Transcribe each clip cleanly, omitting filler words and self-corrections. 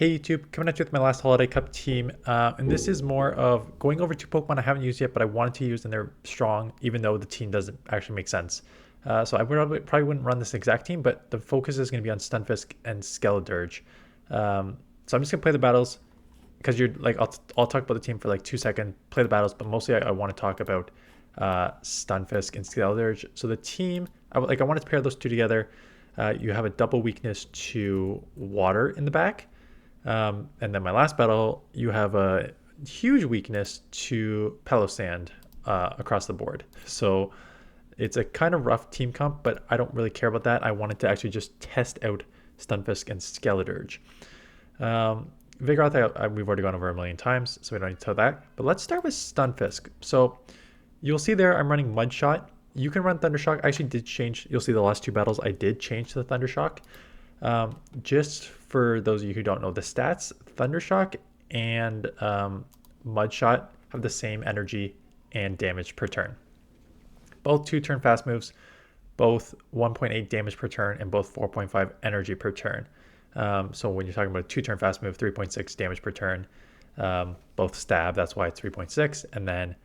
Hey YouTube, coming at you with my last Holiday Cup team, and this is more of going over two Pokemon I haven't used yet, but I wanted to use and they're strong, even though the team doesn't actually make sense. So I probably wouldn't run this exact team, but the focus is going to be on Stunfisk and Skeledirge. So I'm just going to play the battles, because you're like, I'll talk about the team for like 2 seconds, play the battles, but mostly I want to talk about Stunfisk and Skeledirge. So the team, I wanted to pair those two together. You have a double weakness to water in the back. And then my last battle, you have a huge weakness to Pelosand across the board. So it's a kind of rough team comp, but I don't really care about that. I wanted to actually just test out Stunfisk and Skeledirge. Vigoroth, we've already gone over a million times, so we don't need to tell that. But let's start with Stunfisk. So you'll see there I'm running Mudshot. You can run Thundershock. I actually did change. You'll see the last two battles I did change to the Thundershock. Just for those of you who don't know the stats, Thundershock and Mudshot have the same energy and damage per turn. Both 2-turn fast moves, both 1.8 damage per turn, and both 4.5 energy per turn. So when you're talking about a 2-turn fast move, 3.6 damage per turn, both stab, that's why it's 3.6, and then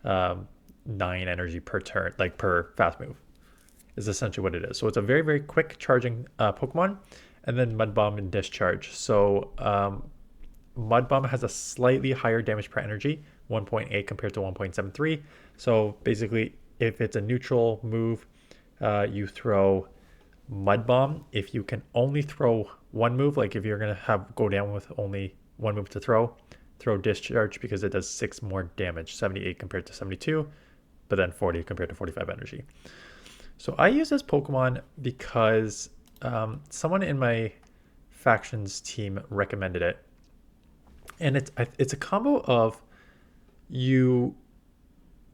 9 energy per turn, like per fast move, is essentially what it is. So it's a very, very quick charging Pokemon, and then Mud Bomb and Discharge. So Mud Bomb has a slightly higher damage per energy, 1.8 compared to 1.73. So basically, if it's a neutral move, you throw Mud Bomb. If you can only throw one move, like if you're gonna go down with only one move to throw Discharge, because it does 6 more damage, 78 compared to 72, but then 40 compared to 45 energy. So I use this Pokemon because someone in my factions team recommended it, and it's a combo of you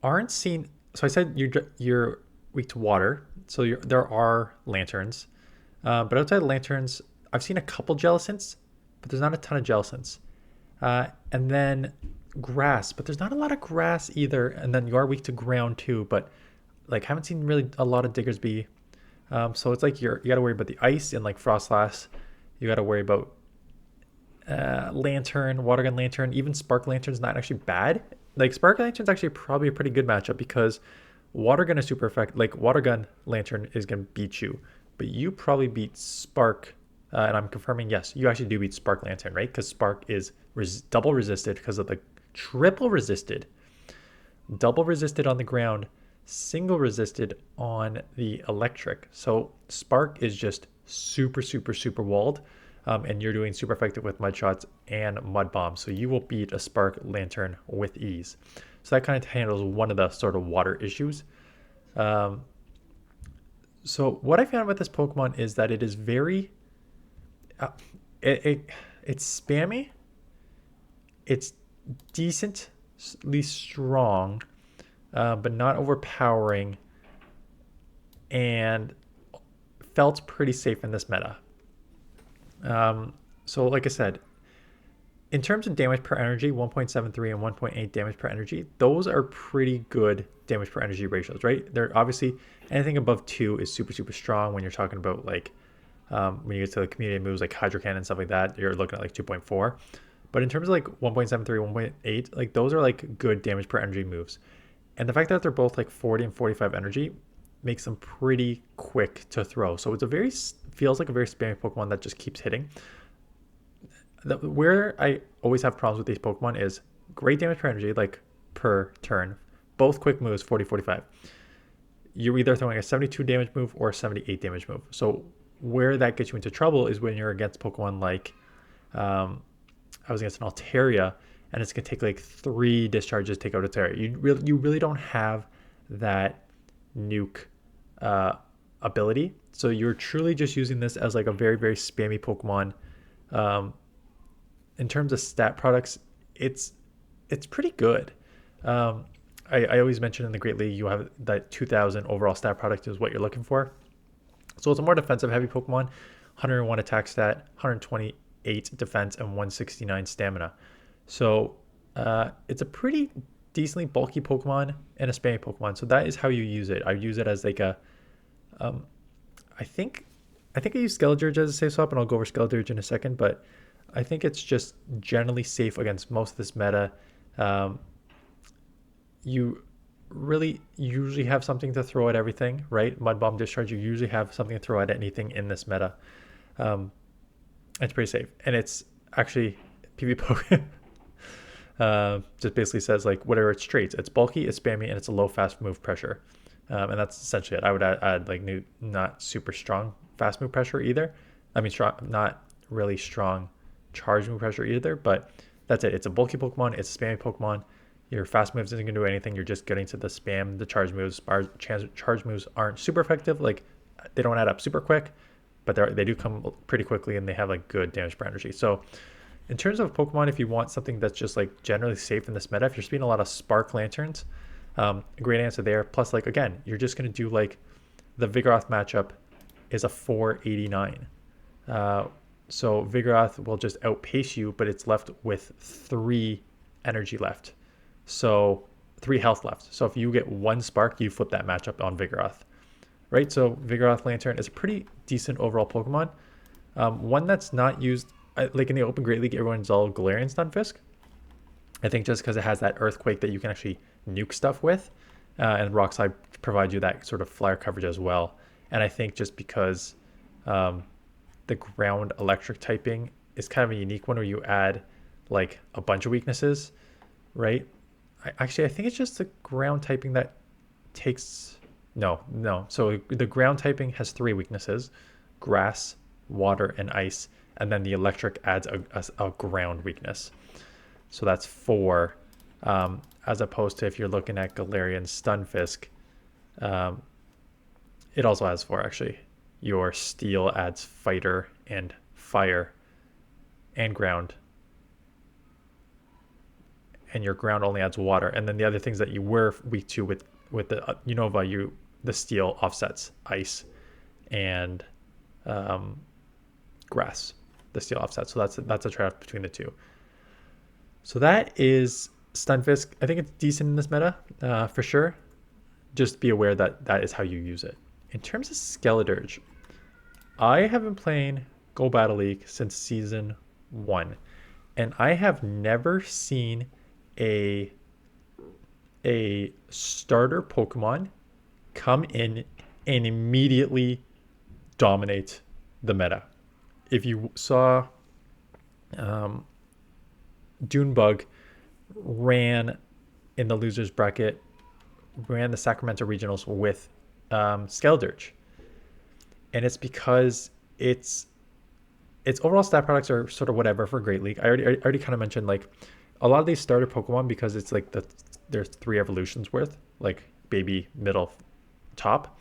aren't seen. So I said you're weak to water, so there are lanterns, but outside of lanterns, I've seen a couple Jellicents, but there's not a ton of Jellicents, and then grass, but there's not a lot of grass either, and then you are weak to ground too, but like haven't seen really a lot of Diggersby. So it's like you got to worry about the ice and like Frostlass. You got to worry about Lantern, Water Gun Lantern, even Spark Lantern's not actually bad. Like Spark Lantern's actually probably a pretty good matchup because Water Gun is super effective. Like Water Gun Lantern is going to beat you, but you probably beat Spark. And I'm confirming, yes, you actually do beat Spark Lantern, right? Because Spark is double resisted because of the triple resisted, double resisted on the ground, single resisted on the electric. So Spark is just super, super, super walled, and you're doing super effective with Mud Shots and Mud Bombs. So you will beat a Spark Lantern with ease. So that kind of handles one of the sort of water issues. So what I found with this Pokemon is that it is very, it's spammy. It's decently strong, but not overpowering, and felt pretty safe in this meta. So like I said, in terms of damage per energy, 1.73 and 1.8 damage per energy, those are pretty good damage per energy ratios, right? They're obviously, anything above 2 is super, super strong when you're talking about like, when you get to the community moves like Hydro Cannon and stuff like that, you're looking at like 2.4. But in terms of like 1.73, 1.8, like those are like good damage per energy moves. And the fact that they're both like 40 and 45 energy makes them pretty quick to throw. So it's feels like a very spammy Pokemon that just keeps hitting. Where I always have problems with these Pokemon is great damage per energy, like per turn, both quick moves, 40, 45. You're either throwing a 72 damage move or a 78 damage move. So where that gets you into trouble is when you're against Pokemon like, I was against an Altaria, and it's going to take like 3 discharges to take out Altaria. You really don't have that nuke ability. So you're truly just using this as like a very, very spammy Pokemon. In terms of stat products, it's pretty good. I always mention in the Great League, you have that 2000 overall stat product is what you're looking for. So it's a more defensive heavy Pokemon, 101 attack stat, 128 defense, and 169 stamina. So it's a pretty decently bulky Pokemon and a spammy Pokemon. So that is how you use it. I use it as like a, I think I use Skeledirge as a safe swap, and I'll go over Skeledirge in a second, but I think it's just generally safe against most of this meta. Um, you really usually have something to throw at everything, right? Mud Bomb Discharge, you usually have something to throw at anything in this meta. Um, it's pretty safe. And it's actually PvP just basically says like whatever its traits. It's bulky, it's spammy, and it's a low fast move pressure. And that's essentially it. I would add like not super strong fast move pressure either. I mean, strong, not really strong charge move pressure either, but that's it. It's a bulky Pokemon. It's a spammy Pokemon. Your fast moves isn't going to do anything. You're just getting to the spam. The charge moves. Charge moves aren't super effective. Like they don't add up super quick, but they do come pretty quickly and they have like good damage per energy. So in terms of Pokemon, if you want something that's just like generally safe in this meta, if you're speeding a lot of Spark Lanterns, a great answer there. Plus, like again, you're just going to do like the Vigoroth matchup is a 489. So Vigoroth will just outpace you, but it's left with 3 energy left. So 3 health left. So if you get 1 spark, you flip that matchup on Vigoroth, right? So Vigoroth Lantern is a pretty decent overall Pokemon. One that's not used, like in the Open Great League, everyone's all Galarian Stunfisk. I think just because it has that Earthquake that you can actually nuke stuff with, and Rock Slide provides you that sort of flyer coverage as well. And I think just because the ground electric typing is kind of a unique one where you add like a bunch of weaknesses, right? I think it's just the ground typing that takes no. So the ground typing has 3 weaknesses: grass, water, and ice, and then the electric adds a ground weakness. So that's 4, as opposed to if you're looking at Galarian Stunfisk, it also has 4 actually. Your steel adds fighter and fire and ground, and your ground only adds water. And then the other things that you were weak to with the Unova, the steel offsets ice and grass. The steel offsets. So that's a trade-off between the two. So that is Stunfisk. I think it's decent in this meta for sure. Just be aware that that is how you use it. In terms of Skeledirge, I have been playing Go Battle League since season 1, and I have never seen a starter Pokemon come in and immediately dominate the meta. If you saw Dunebug ran in the losers bracket, ran the Sacramento Regionals with Skeledirge, and it's because its overall stat products are sort of whatever for Great League. I already kind of mentioned like a lot of these starter Pokemon, because it's like there's 3 evolutions worth, like baby, middle, top.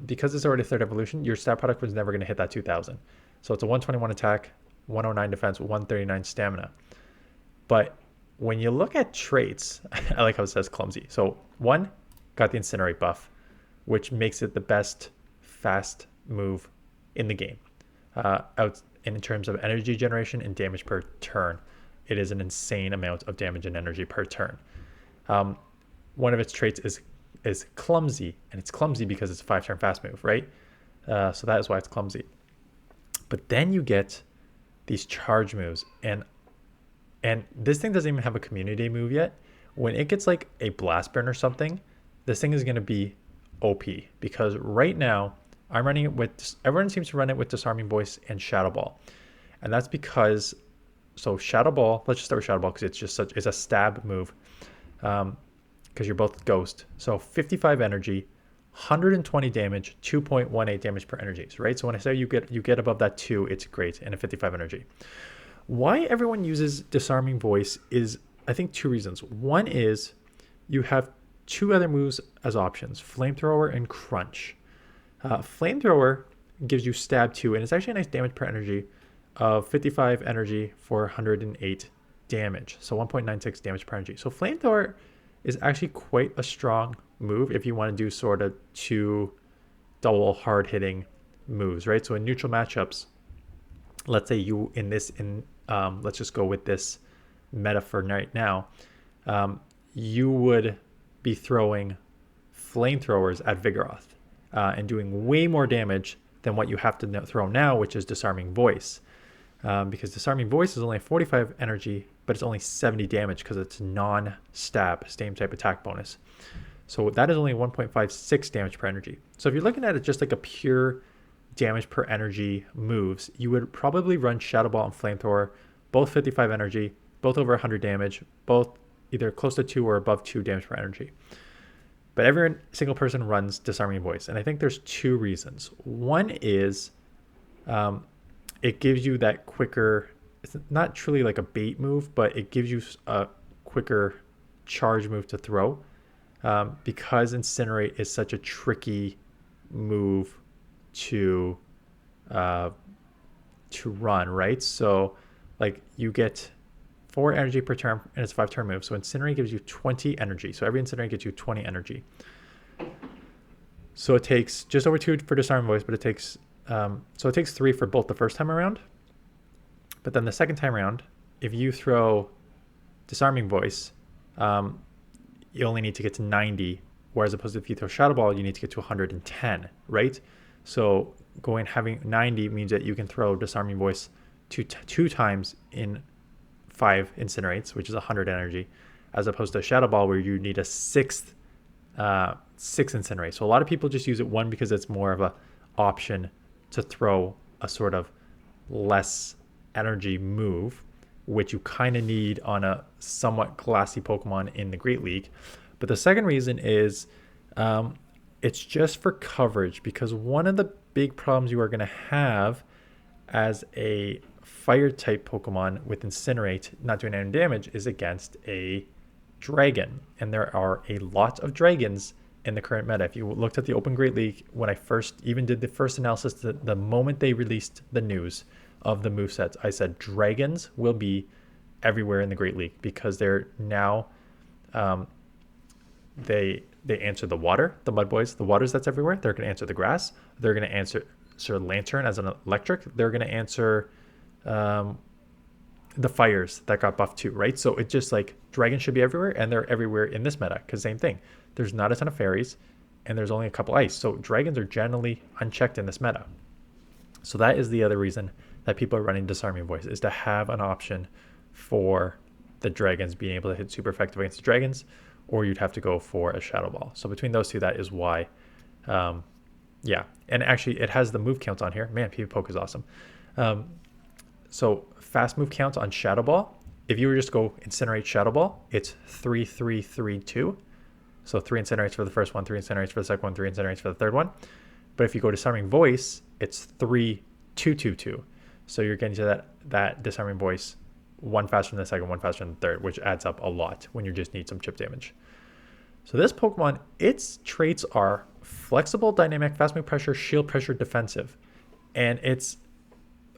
Because it's already 3rd evolution, your stat product was never going to hit that 2000. So it's a 121 attack, 109 defense, 139 stamina. But when you look at traits, I like how it says clumsy. So 1, got the Incinerate buff, which makes it the best fast move in the game. Out in terms of energy generation and damage per turn, it is an insane amount of damage and energy per turn. One of its traits is clumsy, and it's clumsy because it's a 5-turn fast move, right? So that is why it's clumsy. But then you get these charge moves, and this thing doesn't even have a community move yet. When it gets like a blast burn or something, this thing is going to be OP, because right now I'm running it with, everyone seems to run it with Disarming Voice and Shadow Ball. And that's because, so Shadow Ball, let's just start with Shadow Ball because it's a stab move, because you're both ghost. So 55 energy, 120 damage, 2.18 damage per energy, right? So when I say you get above that 2, it's great, and a 55 energy. Why everyone uses Disarming Voice is, I think, 2 reasons. One is you have 2 other moves as options, Flamethrower and Crunch. Flamethrower gives you stab 2, and it's actually a nice damage per energy of 55 energy for 108 damage. So 1.96 damage per energy. So Flamethrower is actually quite a strong move if you want to do sort of 2 double hard hitting moves, right? So in neutral matchups, let's say let's just go with this meta for right now, you would be throwing flamethrowers at Vigoroth and doing way more damage than what you have to throw now, which is Disarming Voice. because Disarming Voice is only 45 energy, but it's only 70 damage because it's non-stab, same type attack bonus. So that is only 1.56 damage per energy. So if you're looking at it just like a pure damage per energy moves, you would probably run Shadow Ball and Flamethrower, both 55 energy, both over 100 damage, both either close to 2 or above 2 damage per energy. But every single person runs Disarming Voice. And I think there's two reasons. One is it gives you that quicker, it's not truly like a bait move, but it gives you a quicker charge move to throw. Because Incinerate is such a tricky move to run, right? So like you get 4 energy per turn and it's a 5-turn move. So Incinerate gives you 20 energy. So every Incinerate gets you 20 energy. So it takes just over 2 for Disarming Voice, but it takes so it takes 3 for both the first time around. But then the second time around, if you throw Disarming Voice, you only need to get to 90, whereas opposed to if you throw Shadow Ball, you need to get to 110, right? So having 90 means that you can throw Disarming Voice two times in 5 Incinerates, which is 100 energy, as opposed to Shadow Ball where you need a 6th 6 Incinerate. So a lot of people just use it, one, because it's more of a option to throw a sort of less energy move, which you kind of need on a somewhat glassy Pokemon in the Great League. But the second reason is it's just for coverage, because one of the big problems you are going to have as a fire type Pokemon with Incinerate not doing any damage is against a dragon. And there are a lot of dragons in the current meta. If you looked at the Open Great League, when I first even did the first analysis, the moment they released the news of the movesets, I said dragons will be everywhere in the Great League, because they're now they answer the water, the mud boys, the waters that's everywhere. They're going to answer the grass. They're going to answer Lantern as an electric. They're going to answer the fires that got buffed too, right? So it's just like dragons should be everywhere, and they're everywhere in this meta, because same thing. There's not a ton of fairies, and there's only a couple ice. So dragons are generally unchecked in this meta. So that is the other reason that people are running Disarming Voice, is to have an option for the dragons being able to hit super effective against the dragons, or you'd have to go for a Shadow Ball. So between those two, that is why. Yeah, and actually it has the move counts on here. Man, PvP Poke is awesome. So fast move count on Shadow Ball, if you were just go Incinerate Shadow Ball, it's 3, 3, 3, 2. So 3 Incinerates for the first one, 3 Incinerates for the second one, 3 Incinerates for the third one. But if you go Disarming Voice, it's 3, 2, 2, 2. So you're getting to that Disarming Voice one faster than the second, one faster than the third, which adds up a lot when you just need some chip damage. So this Pokemon, its traits are flexible, dynamic, fast move pressure, shield pressure, defensive. And it's,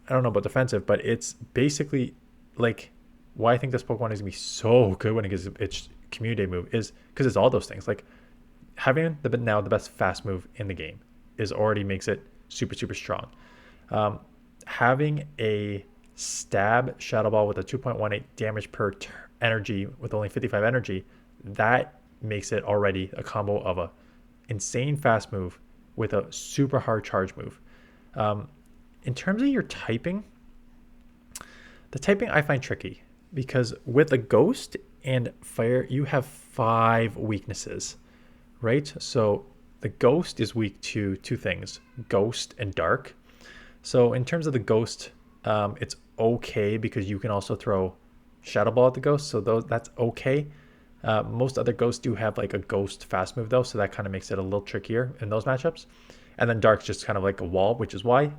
I don't know about defensive, but it's basically like why I think this Pokemon is going to be so good when it gets its Community move is because it's all those things. Like having the best fast move in the game is already makes it super, super strong. Having a stab Shadow Ball with a 2.18 damage per energy with only 55 energy, that makes it already a combo of a insane fast move with a super hard charge move. In terms of your typing, the typing I find tricky, because with a Ghost and Fire, you have 5 weaknesses, right? So the Ghost is weak to 2 things, Ghost and Dark. So in terms of the Ghost, it's okay because you can also throw Shadow Ball at the Ghost, so that's okay. Most other Ghosts do have like a Ghost fast move though, so that kind of makes it a little trickier in those matchups. And then Dark's just kind of like a wall, which is why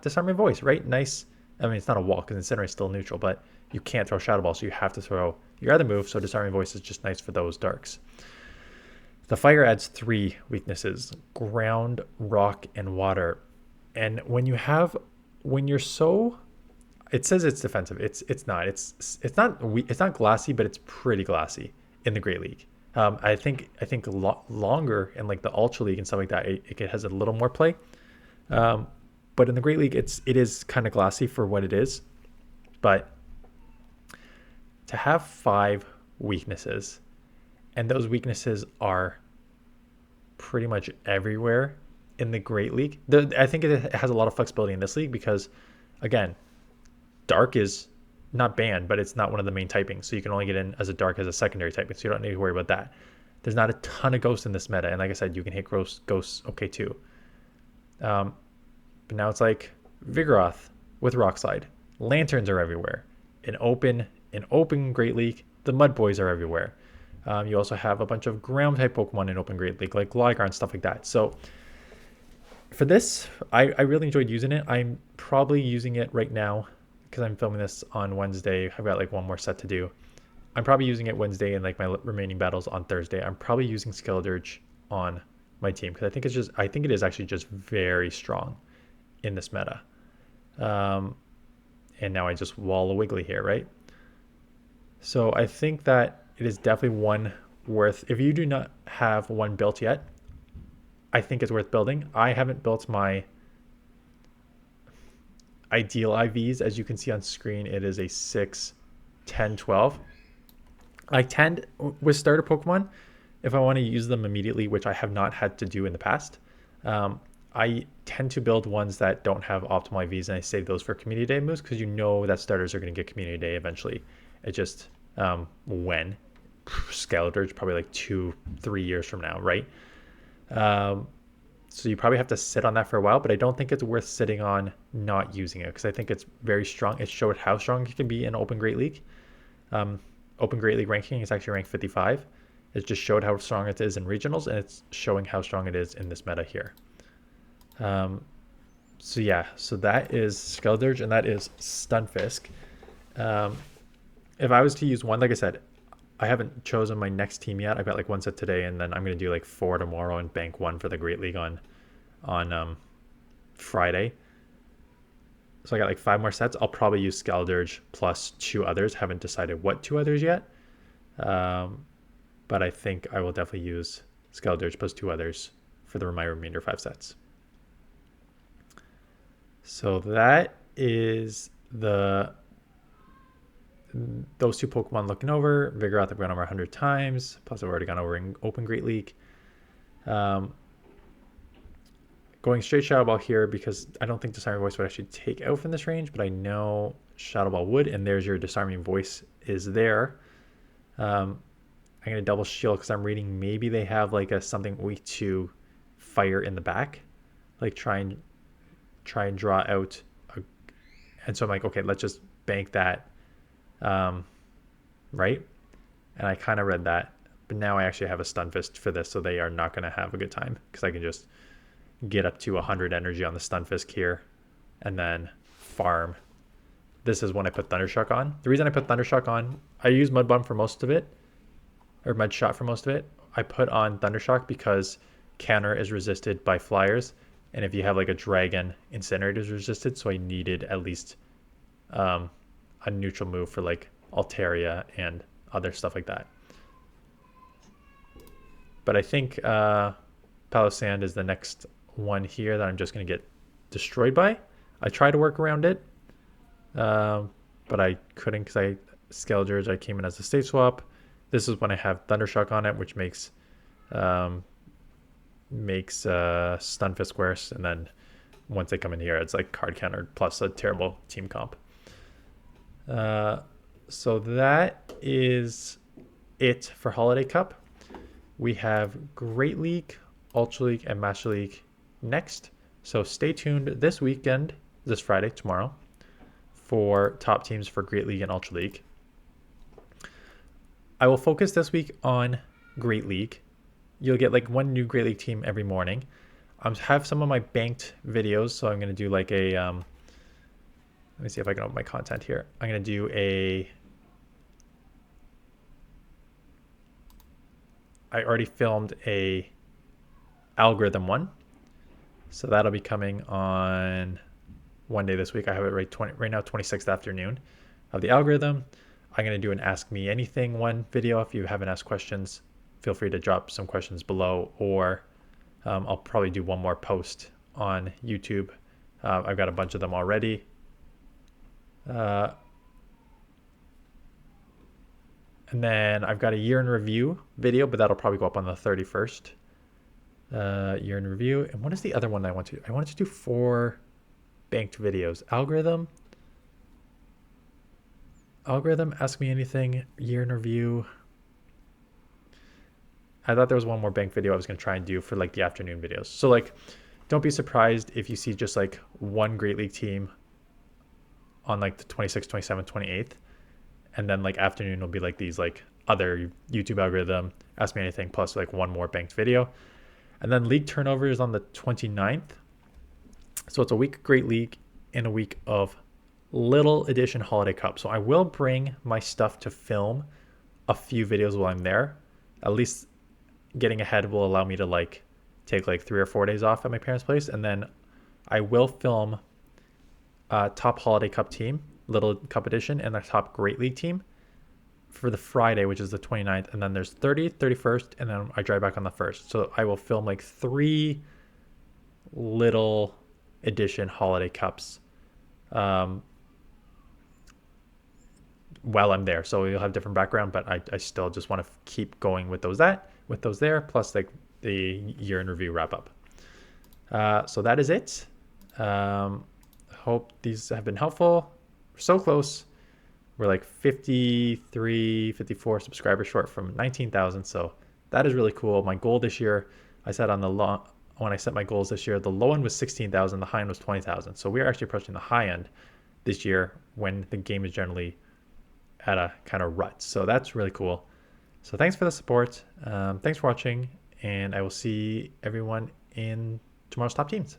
Disarming Voice, right? Nice. I mean, it's not a wall because Incinerate is still neutral, but you can't throw Shadow Ball, so you have to throw your other move, so Disarming Voice is just nice for those Darks. The Fire adds 3 weaknesses, Ground, Rock, and Water. And when you're so, it says it's defensive. It's not glassy, but it's pretty glassy in the Great League. I think a lot longer in like the Ultra League and stuff like that, it has a little more play. But in the Great League, it is kind of glassy for what it is. But to have 5 weaknesses, and those weaknesses are pretty much everywhere in the Great League. I think it has a lot of flexibility in this league because, again, dark is not banned, but it's not one of the main typings. So you can only get in as a dark as a secondary typing. So you don't need to worry about that. There's not a ton of ghosts in this meta. And like I said, you can hit ghosts okay too. But now it's like Vigoroth with Rock Slide. Lanterns are everywhere. In open Great League, the Mud Boys are everywhere. You also have a bunch of ground type Pokemon in open Great League, like Gligar and stuff like that. So for this, I really enjoyed using it. I'm probably using it right now because I'm filming this on Wednesday. I've got like one more set to do. I'm probably using it Wednesday and like my remaining battles on Thursday. I'm probably using Skeledirge on my team because I think it is actually just very strong in this meta. And now I just wall a Wiggly here, right? So I think that it is definitely one worth, if you do not have one built yet, I think it's worth building. I haven't built my ideal IVs. As you can see on screen, it is a 6, 10, 12. I tend, with starter Pokemon, if I want to use them immediately, which I have not had to do in the past, I tend to build ones that don't have optimal IVs, and I save those for community day moves because you know that starters are going to get community day eventually. It just, when? Skeledirge, probably like 2-3 years from now, right? So you probably have to sit on that for a while, but I don't think it's worth sitting on not using it because I think it's very strong. It showed how strong it can be in Open Great League. Open Great League ranking is actually ranked 55. It just showed how strong it is in regionals, and it's showing how strong it is in this meta here. So yeah, so that is Skeledirge and that is Stunfisk. If I was to use one, like I said, I haven't chosen my next team yet. I've got like one set today, and then I'm going to do like 4 tomorrow and bank 1 for the Great League on Friday. So I got like 5 more sets. I'll probably use Skeledirge plus 2 others. Haven't decided what 2 others yet. But I think I will definitely use Skeledirge plus 2 others for my remainder 5 sets. So that is those 2 Pokemon looking over. Vigoroth I've gone over 100 times. Plus I've already gone over in Open Great League. Going straight Shadow Ball here because I don't think Disarming Voice would actually take out from this range, but I know Shadow Ball would, and there's your Disarming Voice is there. I'm going to double shield because I'm reading maybe they have like something weak to fire in the back. Like try and draw out. And so I'm like, okay, let's just bank that. Right? And I kind of read that. But now I actually have a Stunfisk for this, so they are not going to have a good time because I can just get up to 100 energy on the Stunfisk here and then farm. This is when I put Thundershock on. The reason I put Thundershock on, I use Mud Bomb for most of it, or Mud Shot for most of it. I put on Thundershock because counter is resisted by flyers, and if you have like a dragon, Incinerate is resisted, so I needed at least a neutral move for like Altaria and other stuff like that. But I think Palossand is the next one here that I'm just going to get destroyed by. I tried to work around it, but I couldn't because Skeledirge, I came in as a state swap. This is when I have Thundershock on it, which makes Stunfisk worse, and then once they come in here, it's like card counter plus a terrible team comp. So that is it for Holiday Cup. We have Great League, Ultra League, and Master League next. So stay tuned this weekend, this Friday, tomorrow, for top teams for Great League and Ultra League. I will focus this week on Great League. You'll get like one new Great League team every morning. I have some of my banked videos, so I'm going to do like a... let me see if I can open my content here. I'm going to do I already filmed a algorithm one. So that'll be coming on one day this week. I have it right now, 26th afternoon of the algorithm. I'm going to do an Ask Me Anything one video. If you haven't asked questions, feel free to drop some questions below, or I'll probably do one more post on YouTube. I've got a bunch of them already. And then I've got a year in review video, but that'll probably go up on the 31st. Year in review. And what is the other one I want to do? I wanted to do 4 banked videos. Algorithm. Algorithm, ask me anything, year in review. I thought there was one more bank video I was going to try and do for like the afternoon videos. So like, don't be surprised if you see just like one Great League team on like the 26th, 27th, 28th. And then like afternoon will be like these like other YouTube algorithm, ask me anything, plus like one more banked video. And then league turnover is on the 29th. So it's a week of Great League and a week of Little Edition Holiday Cup. So I will bring my stuff to film a few videos while I'm there. At least getting ahead will allow me to like take like 3 or 4 days off at my parents' place. And then I will film top Holiday Cup team, Little Cup Edition, and the top Great League team for the Friday, which is the 29th. And then there's 30th, 31st, and then I drive back on the 1st. So I will film like 3 Little Edition Holiday Cups while I'm there. So you'll have different background, but I still just want to keep going with those there, plus like the year in review wrap up. So that is it. Hope these have been helpful. We're so close. We're like 53, 54 subscribers short from 19,000. So that is really cool. My goal this year, I said on the when I set my goals this year, the low end was 16,000, the high end was 20,000. So we are actually approaching the high end this year when the game is generally at a kind of rut. So that's really cool. So thanks for the support. Thanks for watching, and I will see everyone in tomorrow's top teams.